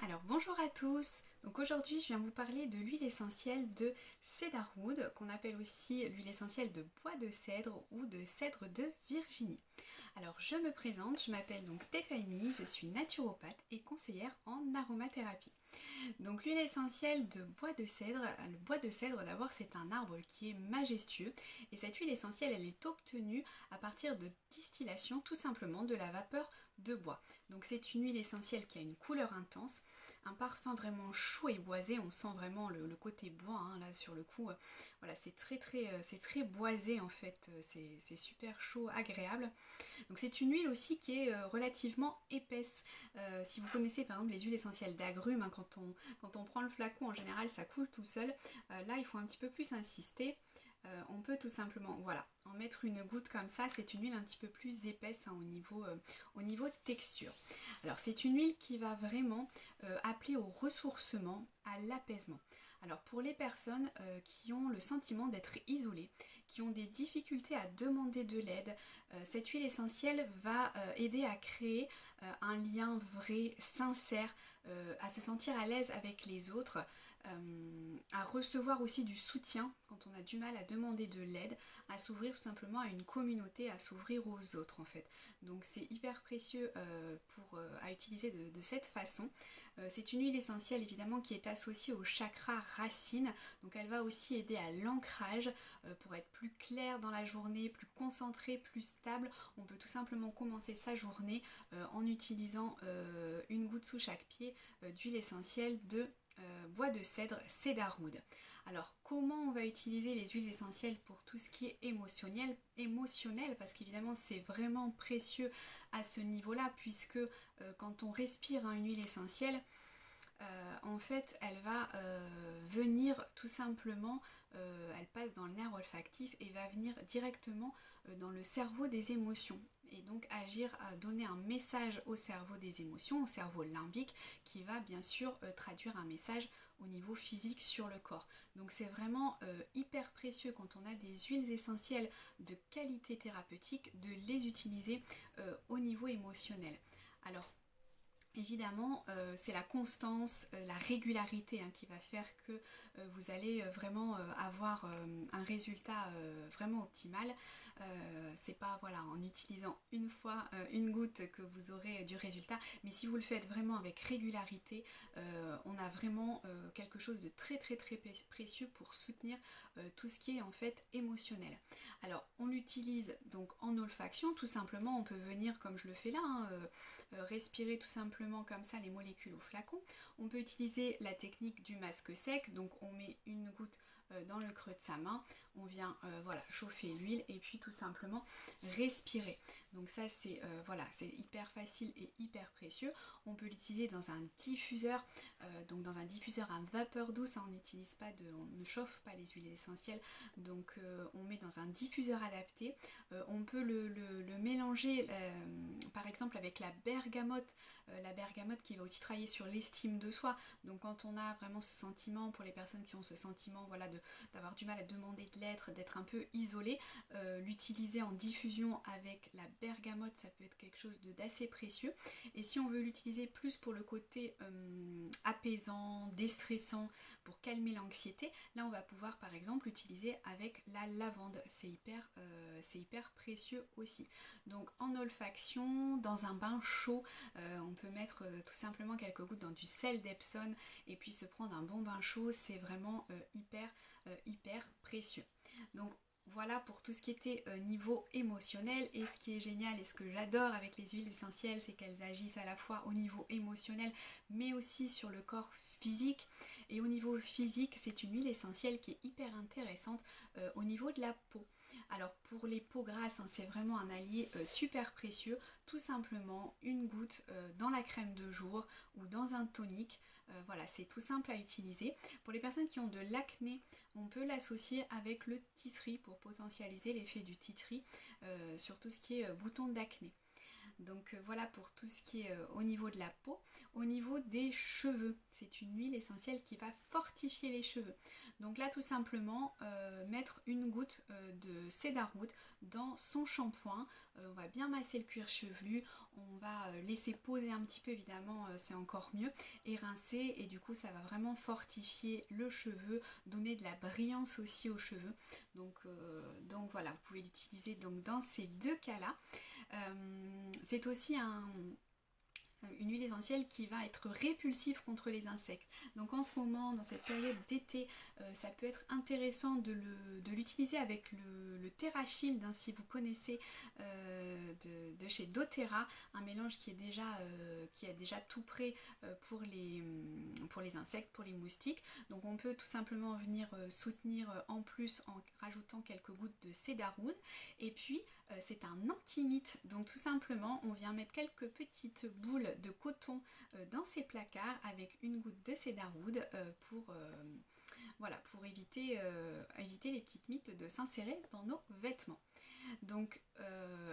Alors bonjour à tous, donc aujourd'hui je viens vous parler de l'huile essentielle de cedarwood, qu'on appelle aussi l'huile essentielle de bois de cèdre ou de cèdre de Virginie. Alors je me présente, je m'appelle donc Stéphanie, je suis naturopathe et conseillère en aromathérapie. Donc l'huile essentielle de bois de cèdre, le bois de cèdre d'abord c'est un arbre qui est majestueux et cette huile essentielle elle est obtenue à partir de distillation tout simplement de la vapeur de bois. Donc c'est une huile essentielle qui a une couleur intense, un parfum vraiment chaud et boisé, on sent vraiment le côté bois là sur le coup. Voilà, c'est très boisé en fait, c'est super chaud, agréable. Donc c'est une huile aussi qui est relativement épaisse. Si vous connaissez par exemple les huiles essentielles d'agrumes, quand on prend le flacon en général ça coule tout seul. Là il faut un petit peu plus insister. On peut tout simplement en mettre une goutte comme ça, c'est une huile un petit peu plus épaisse au niveau de texture. Alors c'est une huile qui va vraiment appeler au ressourcement, à l'apaisement. Alors pour les personnes qui ont le sentiment d'être isolées, qui ont des difficultés à demander de l'aide, cette huile essentielle va aider à créer un lien vrai, sincère, à se sentir à l'aise avec les autres, à recevoir aussi du soutien quand on a du mal à demander de l'aide, à s'ouvrir tout simplement à une communauté, à s'ouvrir aux autres en fait. Donc c'est hyper précieux à utiliser de cette façon. C'est une huile essentielle évidemment qui est associée au chakra racine, donc elle va aussi aider à l'ancrage pour être plus clair dans la journée, plus concentré, plus stable. On peut tout simplement commencer sa journée en utilisant une goutte sous chaque pied d'huile essentielle de bois de cèdre, cedarwood. Alors comment on va utiliser les huiles essentielles pour tout ce qui est émotionnel, parce qu'évidemment c'est vraiment précieux à ce niveau-là, puisque quand on respire une huile essentielle, en fait elle va venir tout simplement, elle passe dans le nerf olfactif et va venir directement dans le cerveau des émotions et donc agir à donner un message au cerveau des émotions, au cerveau limbique, qui va bien sûr traduire un message au niveau physique sur le corps. Donc c'est vraiment hyper précieux quand on a des huiles essentielles de qualité thérapeutique de les utiliser au niveau émotionnel. Alors évidemment, c'est la constance, la régularité qui va faire que vous allez vraiment avoir un résultat vraiment optimal. C'est pas en utilisant une fois une goutte que vous aurez du résultat, mais si vous le faites vraiment avec régularité, on a vraiment quelque chose de très précieux pour soutenir tout ce qui est en fait émotionnel. Alors on l'utilise donc en olfaction, tout simplement, on peut venir comme je le fais là, respirer tout simplement comme ça les molécules au flacon. On peut utiliser la technique du masque sec, donc on met une goutte dans le creux de sa main, on vient chauffer l'huile et puis tout simplement respirer. Donc ça c'est hyper facile et hyper précieux. On peut l'utiliser dans un diffuseur, donc dans un diffuseur à vapeur douce, on ne chauffe pas les huiles essentielles, donc on met dans un diffuseur adapté. On peut le mélanger par exemple avec la bergamote qui va aussi travailler sur l'estime de soi. Donc quand on a vraiment ce sentiment, pour les personnes qui ont ce sentiment d'avoir du mal à demander de l'aide, d'être un peu isolé, l'utiliser en diffusion avec la bergamote, ça peut être quelque chose d'assez précieux. Et si on veut l'utiliser plus pour le côté apaisant, déstressant, pour calmer l'anxiété, là on va pouvoir par exemple l'utiliser avec la lavande. C'est hyper précieux aussi. Donc en olfaction, dans un bain chaud, on peut mettre tout simplement quelques gouttes dans du sel d'Epsom et puis se prendre un bon bain chaud, c'est vraiment hyper précieux. Donc voilà pour tout ce qui était niveau émotionnel. Et ce qui est génial et ce que j'adore avec les huiles essentielles, c'est qu'elles agissent à la fois au niveau émotionnel mais aussi sur le corps physique. Et au niveau physique, c'est une huile essentielle qui est hyper intéressante au niveau de la peau. Alors pour les peaux grasses, c'est vraiment un allié super précieux. Tout simplement une goutte dans la crème de jour ou dans un tonique. C'est tout simple à utiliser. Pour les personnes qui ont de l'acné, on peut l'associer avec le tea tree pour potentialiser l'effet du tea tree sur tout ce qui est bouton d'acné. Donc voilà pour tout ce qui est au niveau de la peau. Au niveau des cheveux, c'est une huile essentielle qui va fortifier les cheveux. Donc là tout simplement mettre une goutte de cedarwood dans son shampoing. On va bien masser le cuir chevelu, on va laisser poser un petit peu, évidemment c'est encore mieux, et rincer, et du coup ça va vraiment fortifier le cheveu, donner de la brillance aussi aux cheveux. Donc voilà, vous pouvez l'utiliser donc dans ces deux cas-là. C'est aussi une huile essentielle qui va être répulsive contre les insectes. Donc en ce moment, dans cette période d'été, ça peut être intéressant de l'utiliser avec le Terra Shield, hein, si vous connaissez de chez doTERRA, un mélange qui est déjà tout prêt pour les insectes, pour les moustiques. Donc on peut tout simplement venir soutenir en plus en rajoutant quelques gouttes de cedarwood. Et puis c'est un antimite, donc tout simplement on vient mettre quelques petites boules de coton dans ces placards avec une goutte de cedarwood pour éviter les petites mites de s'insérer dans nos vêtements. Donc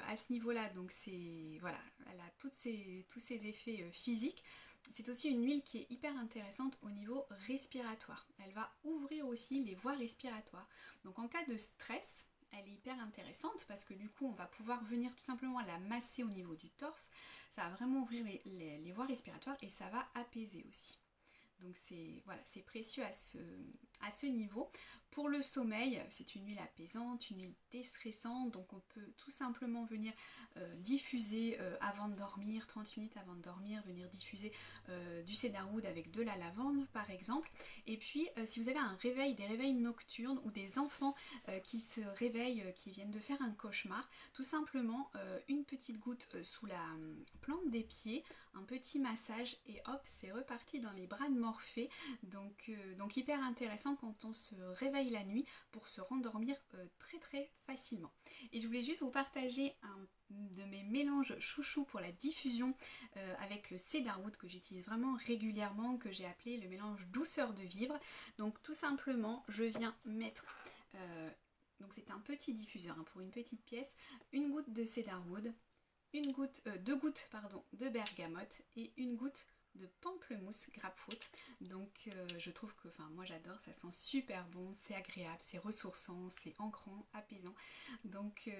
à ce niveau-là, donc elle a tous ces effets physiques. C'est aussi une huile qui est hyper intéressante au niveau respiratoire. Elle va ouvrir aussi les voies respiratoires. Donc en cas de stress, elle est hyper intéressante parce que du coup on va pouvoir venir tout simplement la masser au niveau du torse. Ça va vraiment ouvrir les voies respiratoires et ça va apaiser aussi. Donc c'est précieux à ce niveau. Pour le sommeil, c'est une huile apaisante, une huile déstressante, donc on peut tout simplement venir diffuser avant de dormir, 30 minutes avant de dormir, venir diffuser du cedarwood avec de la lavande par exemple. Et puis si vous avez des réveils nocturnes ou des enfants qui se réveillent, qui viennent de faire un cauchemar, tout simplement une petite goutte sous la plante des pieds, un petit massage et hop, c'est reparti dans les bras de Morphée. Donc hyper intéressant quand on se réveille la nuit pour se rendormir très très facilement. Et je voulais juste vous partager un de mes mélanges chouchou pour la diffusion avec le cedarwood que j'utilise vraiment régulièrement, que j'ai appelé le mélange douceur de vivre. Donc tout simplement je viens mettre donc c'est un petit diffuseur hein, pour une petite pièce, une goutte de cedarwood, deux gouttes de bergamote et une goutte de pamplemousse grapefruit. Donc je trouve que, moi j'adore, ça sent super bon, c'est agréable, c'est ressourçant, c'est ancrant, apaisant. Donc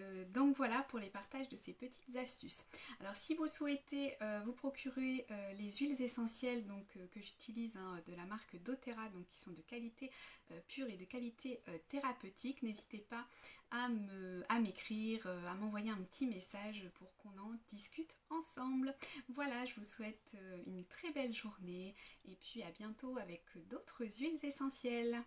voilà pour les partages de ces petites astuces. Alors si vous souhaitez vous procurer les huiles essentielles que j'utilise de la marque doTERRA, donc qui sont de qualité pure et de qualité thérapeutique, n'hésitez pas à m'écrire, à m'envoyer un petit message pour qu'on en discute ensemble. Voilà, je vous souhaite une très belle journée et puis à bientôt avec d'autres huiles essentielles.